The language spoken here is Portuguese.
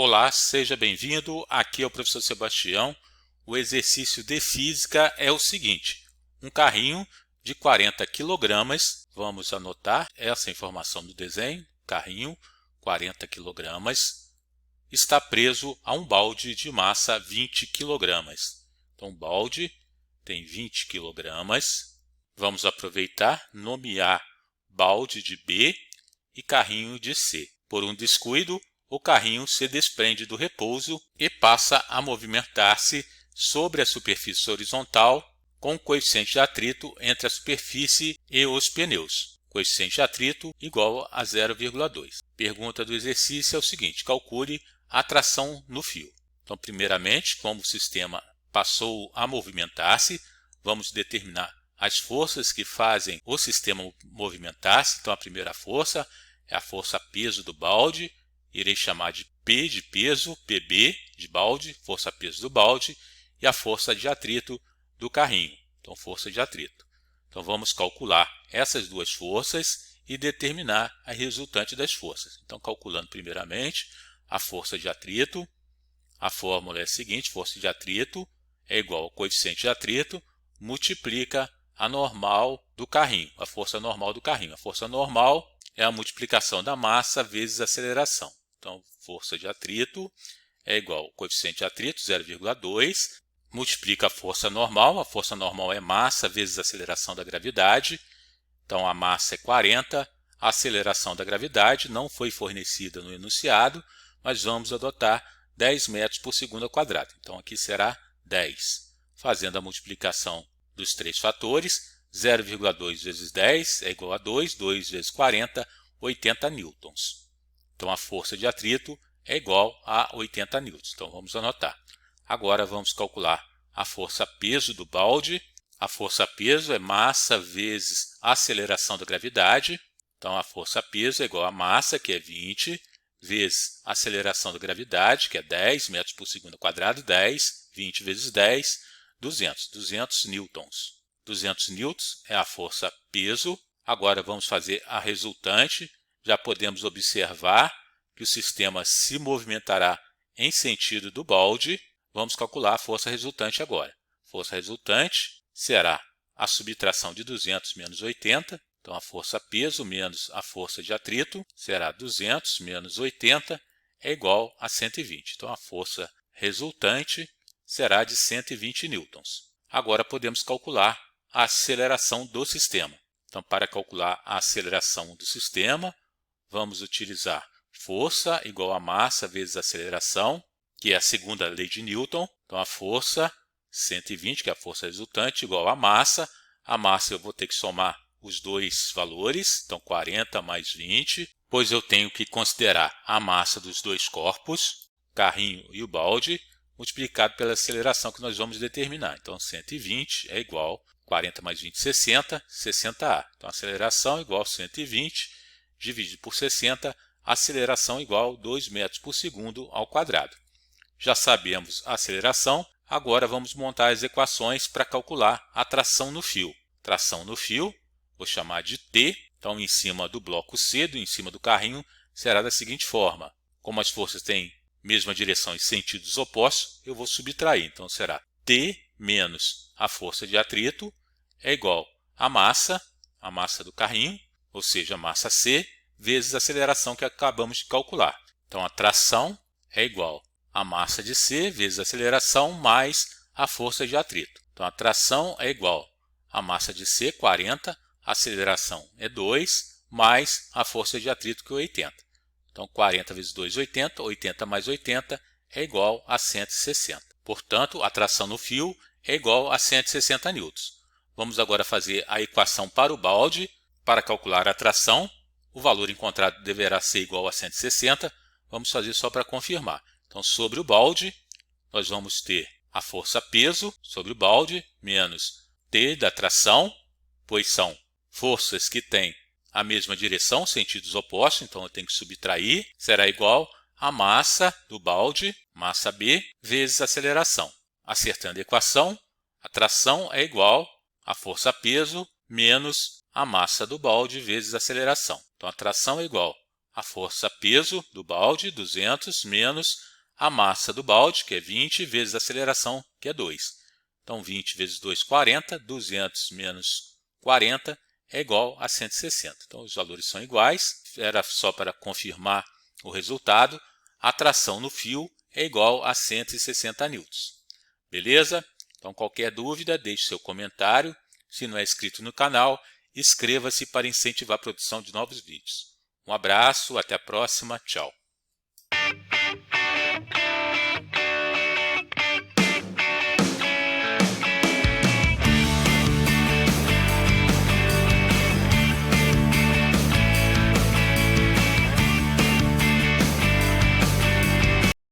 Olá, seja bem-vindo. Aqui é o professor Sebastião. O exercício de física é o seguinte: um carrinho de 40 kg, vamos anotar essa informação do desenho, carrinho 40 kg, está preso a um balde de massa 20 kg. Então o balde tem 20 kg. Vamos aproveitar, nomear balde de B e carrinho de C. Por um descuido, o carrinho se desprende do repouso e passa a movimentar-se sobre a superfície horizontal com o coeficiente de atrito entre a superfície e os pneus. Coeficiente de atrito igual a 0,2. Pergunta do exercício é o seguinte: calcule a tração no fio. Então, primeiramente, como o sistema passou a movimentar-se, vamos determinar as forças que fazem o sistema movimentar-se. Então, a primeira força é a força peso do balde, irei chamar de P de peso, PB de balde, força peso do balde, e a força de atrito do carrinho, então força de atrito. Então vamos calcular essas duas forças e determinar a resultante das forças. Então, calculando primeiramente a força de atrito, a fórmula é a seguinte: força de atrito é igual ao coeficiente de atrito multiplica a normal do carrinho, a força normal do carrinho. A força normal é a multiplicação da massa vezes a aceleração. Então, força de atrito é igual ao coeficiente de atrito, 0,2, multiplica a força normal é massa vezes a aceleração da gravidade. Então, a massa é 40, a aceleração da gravidade não foi fornecida no enunciado, mas vamos adotar 10 metros por segundo ao quadrado. Então, aqui será 10. Fazendo a multiplicação dos três fatores, 0,2 vezes 10 é igual a 2, 2 vezes 40, 80 newtons. Então, a força de atrito é igual a 80 newtons. Então, vamos anotar. Agora, vamos calcular a força peso do balde. A força peso é massa vezes a aceleração da gravidade. Então, a força peso é igual a massa, que é 20, vezes a aceleração da gravidade, que é 10 metros por segundo ao quadrado, 10, 20 vezes 10, 200 newtons. 200 newtons é a força peso. Agora vamos fazer a resultante. Já podemos observar que o sistema se movimentará em sentido do balde. Vamos calcular a força resultante agora. Força resultante será a subtração de 200 menos 80. Então, a força peso menos a força de atrito será 200 menos 80 é igual a 120. Então, a força resultante será de 120 newtons. Agora, podemos calcular a aceleração do sistema. Então, para calcular a aceleração do sistema, vamos utilizar força igual a massa vezes a aceleração, que é a segunda lei de Newton. Então, a força, 120, que é a força resultante, igual a massa. A massa eu vou ter que somar os dois valores, então 40 mais 20, pois eu tenho que considerar a massa dos dois corpos, o carrinho e o balde, multiplicado pela aceleração que nós vamos determinar. Então, 120 é igual a 40 mais 20, 60, 60A. Então, a aceleração é igual a 120, dividido por 60, aceleração igual a 2 metros por segundo ao quadrado. Já sabemos a aceleração, agora vamos montar as equações para calcular a tração no fio. Tração no fio, vou chamar de T. Então, em cima do bloco C, em cima do carrinho, será da seguinte forma. Como as forças têm mesma direção e sentidos opostos, eu vou subtrair. Então, será T menos a força de atrito é igual a massa do carrinho, ou seja, a massa C, vezes a aceleração que acabamos de calcular. Então, a tração é igual a massa de C vezes a aceleração mais a força de atrito. Então, a tração é igual a massa de C, 40, a aceleração é 2, mais a força de atrito, que é 80. Então, 40 vezes 2, 80, 80 mais 80 é igual a 160. Portanto, a tração no fio é igual a 160 newtons. Vamos agora fazer a equação para o balde. Para calcular a tração, o valor encontrado deverá ser igual a 160. Vamos fazer só para confirmar. Então, sobre o balde, nós vamos ter a força peso sobre o balde menos T da tração, pois são forças que têm a mesma direção, sentidos opostos, então eu tenho que subtrair, será igual a massa do balde, massa B, vezes a aceleração. Acertando a equação, a tração é igual a força peso menos a massa do balde vezes a aceleração. Então, a tração é igual a força-peso do balde, 200, menos a massa do balde, que é 20, vezes a aceleração, que é 2. Então, 20 vezes 2, 40. 200 menos 40 é igual a 160. Então, os valores são iguais. Era só para confirmar o resultado. A tração no fio é igual a 160 newtons. Beleza? Então, qualquer dúvida, deixe seu comentário. Se não é inscrito no canal, inscreva-se para incentivar a produção de novos vídeos. Um abraço, até a próxima, tchau.